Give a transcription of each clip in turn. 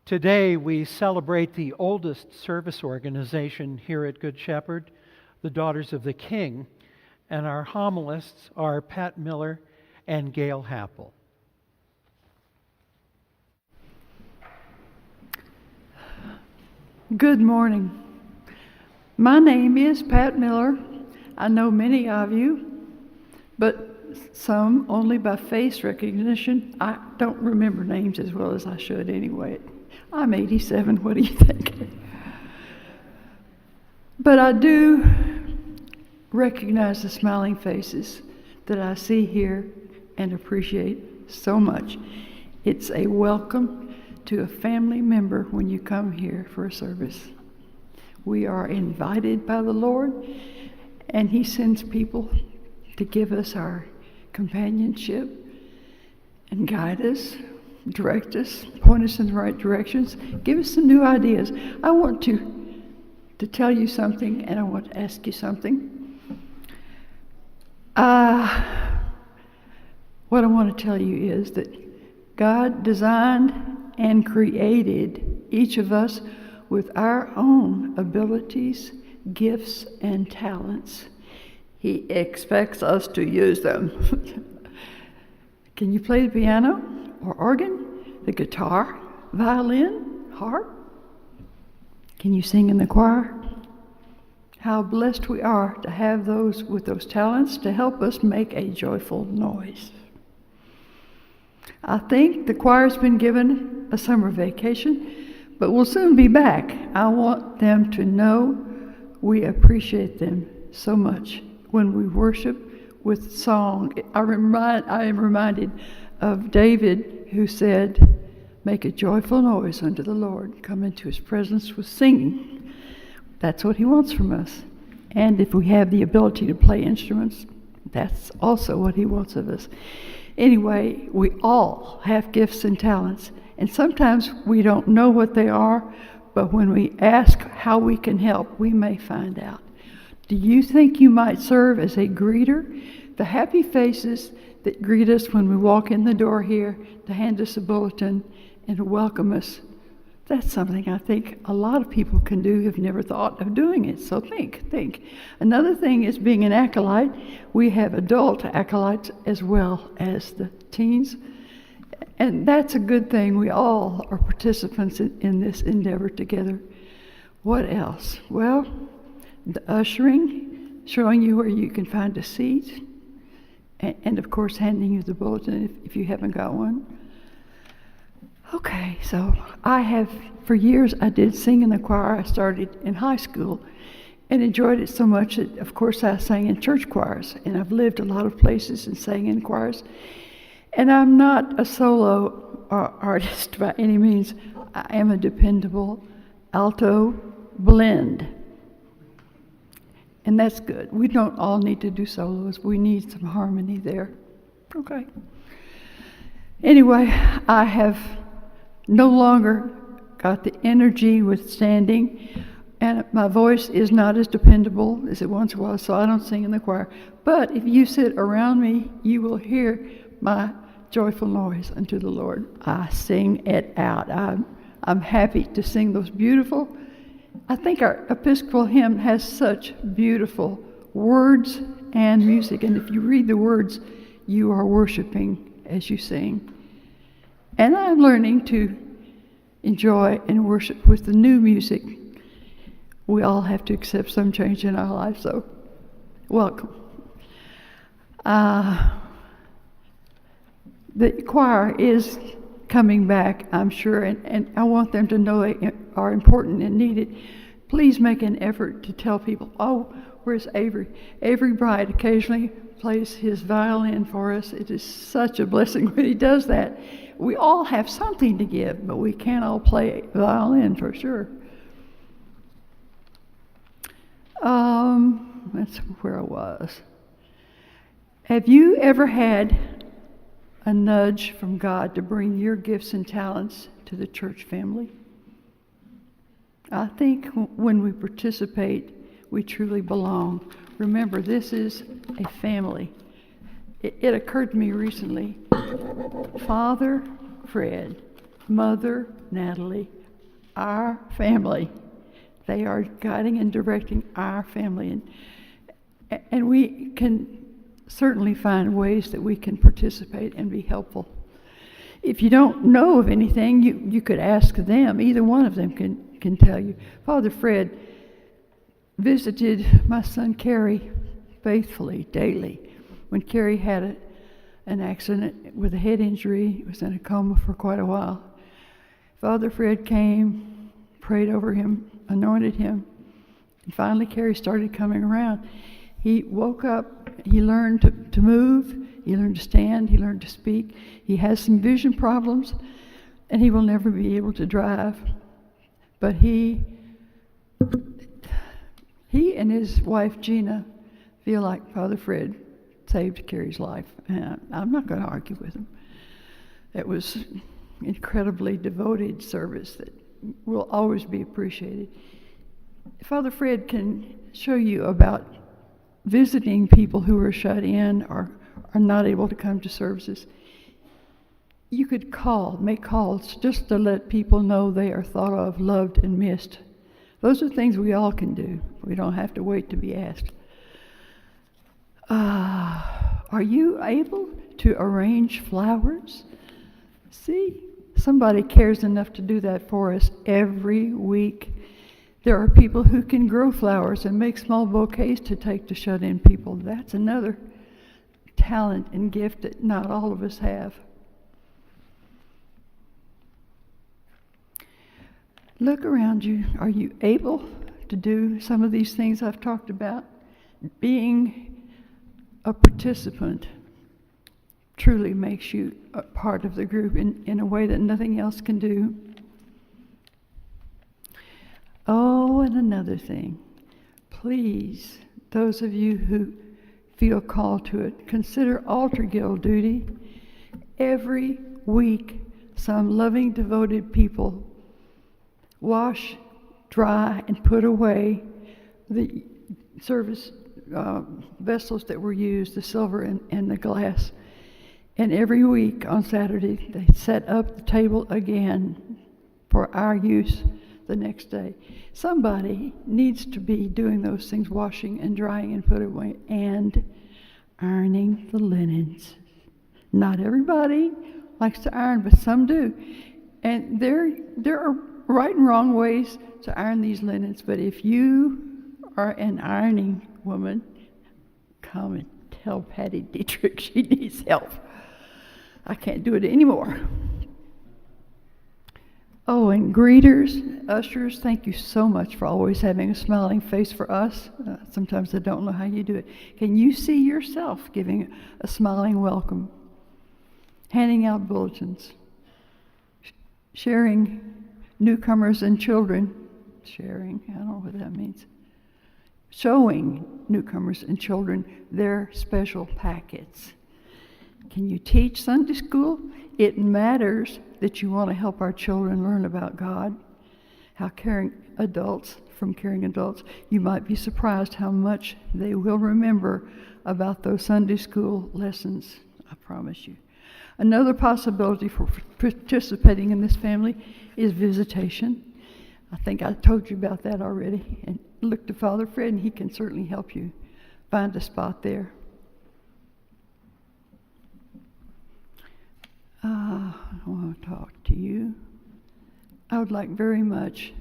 Today we celebrate the oldest service organization here at Good Shepherd, the Daughters of the King, and our homilists are Pat Miller and Gayle Happel. Good morning. My name is Pat Miller. I know many of you, but some only by face recognition. I don't remember names as well as I should anyway. I'm 87, what do you think? But I do recognize the smiling faces that I see here and appreciate so much. It's a welcome to a family member when you come here for a service. We are invited by the Lord, and He sends people to give us our companionship and guide us, direct us, point us in the right directions, give us some new ideas. I want to tell you something, and I want to ask you something. What I want to tell you is that God designed and created each of us with our own abilities, gifts, and talents. He expects us to use them. Can you play the piano or organ, the guitar, violin, harp? Can you sing in the choir? How blessed we are to have those with those talents to help us make a joyful noise. I think the choir's been given a summer vacation, but we'll soon be back. I want them to know we appreciate them so much when we worship with song. I am reminded of David, who said, "Make a joyful noise unto the Lord. Come into His presence with singing." That's what He wants from us. And if we have the ability to play instruments, that's also what He wants of us. Anyway, we all have gifts and talents, and sometimes we don't know what they are, but when we ask how we can help, we may find out. Do you think you might serve as a greeter? The happy faces that greet us when we walk in the door here to hand us a bulletin and to welcome us, that's something I think a lot of people can do who've never thought of doing it. So think. Another thing is being an acolyte. We have adult acolytes as well as the teens. And that's a good thing. We all are participants in this endeavor together. What else? Well, the ushering, showing you where you can find a seat, and of course handing you the bulletin if you haven't got one. Okay, so for years I did sing in the choir. I started in high school and enjoyed it so much that, of course, I sang in church choirs, and I've lived a lot of places and sang in choirs. And I'm not a solo artist by any means. I am a dependable alto blend. And that's good. We don't all need to do solos. We need some harmony there. Okay. Anyway, I have no longer got the energy withstanding, and my voice is not as dependable as it once was, so I don't sing in the choir. But if you sit around me, you will hear my joyful noise unto the Lord. I sing it out. I'm happy to sing those beautiful. I think our Episcopal hymn has such beautiful words and music, and if you read the words, you are worshiping as you sing. And I'm learning to enjoy and worship with the new music. We all have to accept some change in our lives, so welcome. The choir is coming back, I'm sure, and I want them to know they are important and needed. Please make an effort to tell people, oh, where's Avery? Avery Bright occasionally plays his violin for us. It is such a blessing when he does that. We all have something to give, but we can't all play violin for sure. That's where I was. Have you ever had a nudge from God to bring your gifts and talents to the church family? I think when we participate, we truly belong. Remember, this is a family. It occurred to me recently, Father Fred Mother, Natalie, our family. They are guiding and directing our family. And we can certainly find ways that we can participate and be helpful. If you don't know of anything, you could ask them. Either one of them can tell you. Father Fred visited my son Carrie faithfully, daily. When Carrie had an accident with a head injury, he was in a coma for quite a while. Father Fred came, prayed over him, anointed him, and finally Carrie started coming around. He woke up, he learned to move, he learned to stand, he learned to speak. He has some vision problems, and he will never be able to drive. But he and his wife Gina feel like Father Fred saved Carrie's life. And I'm not going to argue with him. It was incredibly devoted service that will always be appreciated. Father Fred can show you about visiting people who are shut in or are not able to come to services. You could make calls just to let people know they are thought of, loved, and missed. Those are things we all can do. We don't have to wait to be asked. Are you able to arrange flowers? See, somebody cares enough to do that for us every week. There are people who can grow flowers and make small bouquets to take to shut-in people. That's another talent and gift that not all of us have. Look around you. Are you able to do some of these things I've talked about? Being a participant truly makes you a part of the group in a way that nothing else can do. Oh, and another thing. Please, those of you who feel called to it, consider altar guild duty. Every week, some loving, devoted people wash, dry, and put away the service vessels that were used, the silver and the glass. And every week on Saturday, they set up the table again for our use the next day. Somebody needs to be doing those things, washing and drying and put away, and ironing the linens. Not everybody likes to iron, but some do. And there are right and wrong ways to iron these linens, but if you are an ironing woman, come and tell Patty Dietrich she needs help. I can't do it anymore. Oh, and greeters, ushers, thank you so much for always having a smiling face for us. Sometimes I don't know how you do it. Can you see yourself giving a smiling welcome? Handing out bulletins. Sharing newcomers and children. Sharing, I don't know what that means. Showing newcomers and children their special packets. Can you teach Sunday school? It matters that you want to help our children learn about God. How caring adults, you might be surprised how much they will remember about those Sunday school lessons, I promise you. Another possibility for participating in this family is visitation. I think I told you about that already. And look to Father Fred, and he can certainly help you find a spot there. I want to talk to you. I would like very much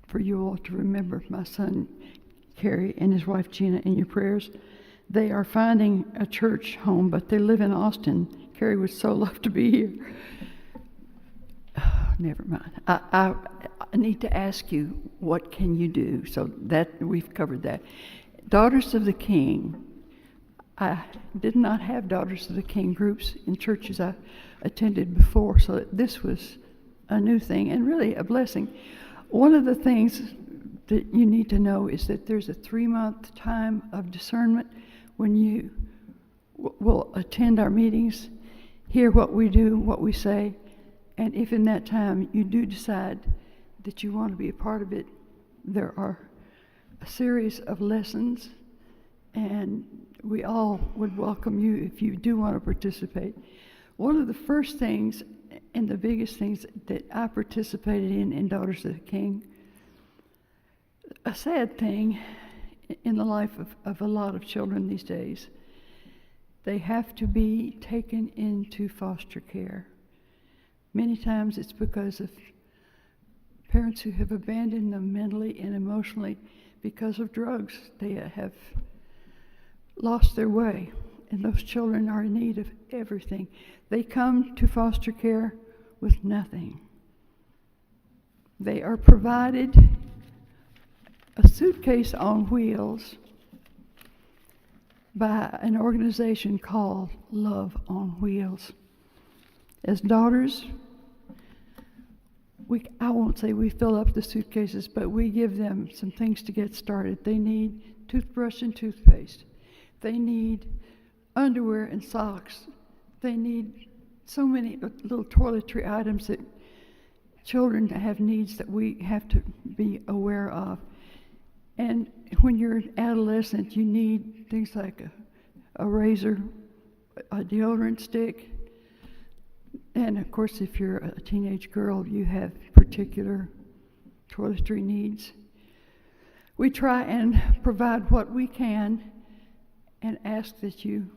for you all to remember my son Carrie and his wife Gina in your prayers. They are finding a church home, but they live in Austin. Carrie would so love to be here. Never mind. I need to ask you, what can you do? So that we've covered that. Daughters of the King. I did not have Daughters of the King groups in churches I attended before, so this was a new thing and really a blessing. One of the things that you need to know is that there's a 3-month time of discernment when you will attend our meetings, hear what we do, what we say, and if in that time you do decide that you want to be a part of it, there are a series of lessons, and we all would welcome you if you do want to participate. One of the first things and the biggest things that I participated in Daughters of the King, a sad thing in the life of a lot of children these days, they have to be taken into foster care. Many times it's because of parents who have abandoned them mentally and emotionally because of drugs. They have lost their way, and those children are in need of everything. They come to foster care with nothing. They are provided a suitcase on wheels by an organization called Love on Wheels. As daughters, I won't say we fill up the suitcases, but we give them some things to get started. They need toothbrush and toothpaste. They need underwear and socks. They need so many little toiletry items that children have needs that we have to be aware of. And when you're an adolescent, you need things like a razor, a deodorant stick, and of course, if you're a teenage girl, you have particular toiletry needs. We try and provide what we can and ask that you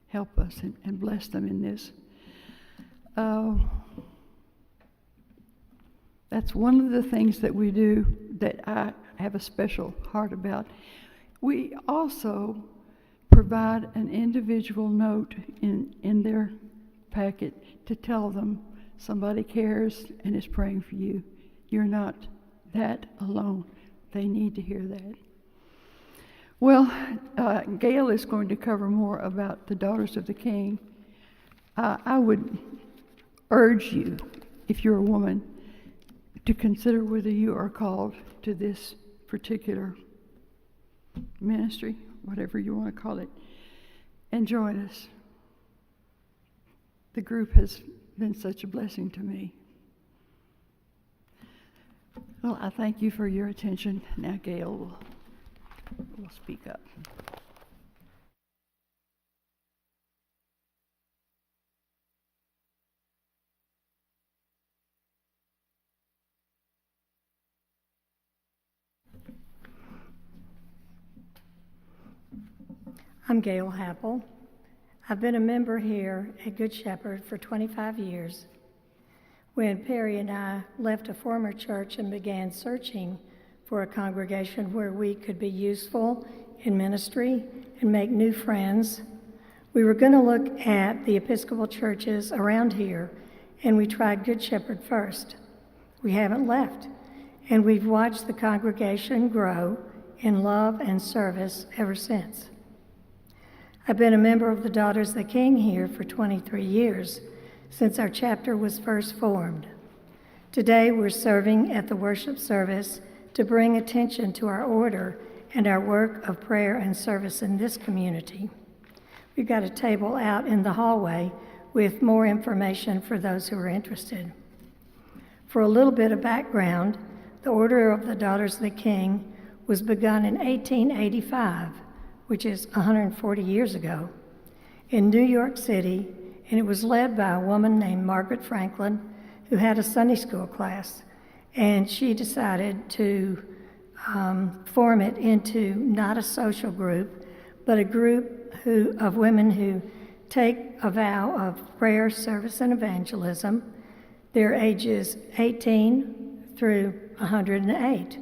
help us and bless them in this. That's one of the things that we do that I have a special heart about. We also provide an individual note in their packet to tell them somebody cares and is praying for you. You're not that alone. They need to hear that. Well, Gayle is going to cover more about the Daughters of the King. I would urge you, if you're a woman, to consider whether you are called to this particular ministry, whatever you want to call it, and join us. The group has been such a blessing to me. Well, I thank you for your attention. Now Gayle will speak up. I'm Gayle Happel. I've been a member here at Good Shepherd for 25 years. When Perry and I left a former church and began searching for a congregation where we could be useful in ministry and make new friends, we were going to look at the Episcopal churches around here, and we tried Good Shepherd first. We haven't left, and we've watched the congregation grow in love and service ever since. I've been a member of the Daughters of the King here for 23 years, since our chapter was first formed. Today we're serving at the worship service to bring attention to our order and our work of prayer and service in this community. We've got a table out in the hallway with more information for those who are interested. For a little bit of background, the Order of the Daughters of the King was begun in 1885, which is 140 years ago, in New York City, and it was led by a woman named Margaret Franklin, who had a Sunday school class, and she decided to form it into not a social group, but a group of women who take a vow of prayer, service, and evangelism. They're ages 18 through 108.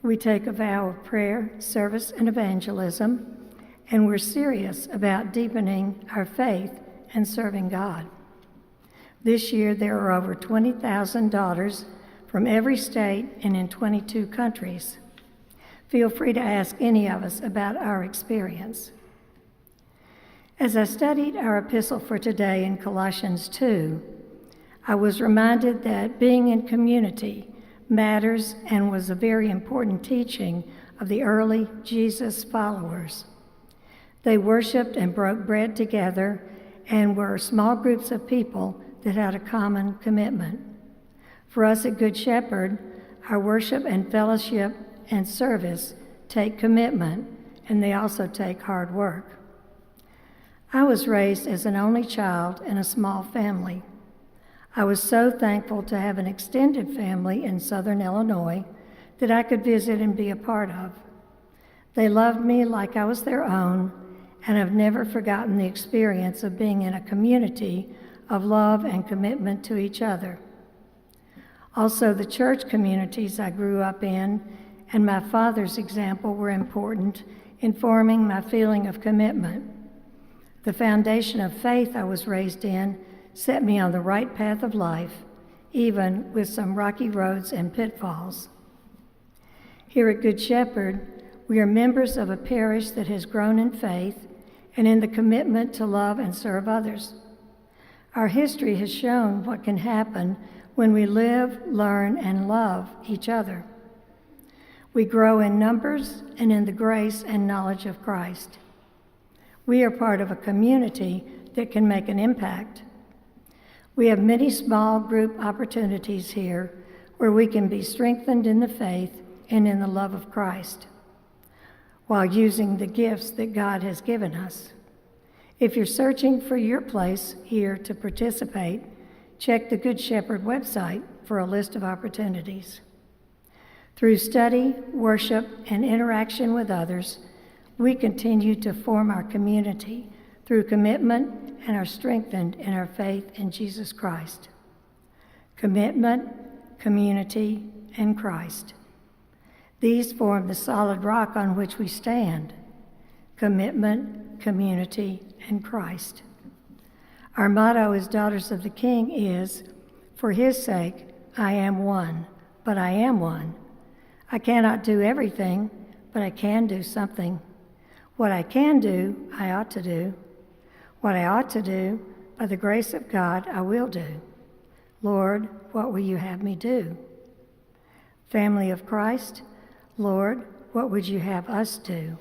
We take a vow of prayer, service, and evangelism, and we're serious about deepening our faith and serving God. This year, there are over 20,000 daughters from every state and in 22 countries. Feel free to ask any of us about our experience. As I studied our epistle for today in Colossians 2, I was reminded that being in community matters and was a very important teaching of the early Jesus followers. They worshiped and broke bread together and were small groups of people that had a common commitment. For us at Good Shepherd, our worship and fellowship and service take commitment, and they also take hard work. I was raised as an only child in a small family. I was so thankful to have an extended family in southern Illinois that I could visit and be a part of. They loved me like I was their own, and I've never forgotten the experience of being in a community of love and commitment to each other. Also, the church communities I grew up in and my father's example were important in forming my feeling of commitment. The foundation of faith I was raised in set me on the right path of life, even with some rocky roads and pitfalls. Here at Good Shepherd, we are members of a parish that has grown in faith and in the commitment to love and serve others. Our history has shown what can happen when we live, learn, and love each other. We grow in numbers and in the grace and knowledge of Christ. We are part of a community that can make an impact. We have many small group opportunities here where we can be strengthened in the faith and in the love of Christ, while using the gifts that God has given us. If you're searching for your place here to participate, check the Good Shepherd website for a list of opportunities. Through study, worship, and interaction with others, we continue to form our community through commitment and are strengthened in our faith in Jesus Christ. Commitment, community, and Christ. These form the solid rock on which we stand. Commitment, community, and Christ. Our motto as Daughters of the King is, "For his sake, I am one, but I am one. I cannot do everything, but I can do something. What I can do, I ought to do. What I ought to do, by the grace of God, I will do. Lord, what will you have me do?" Family of Christ, Lord, what would you have us do?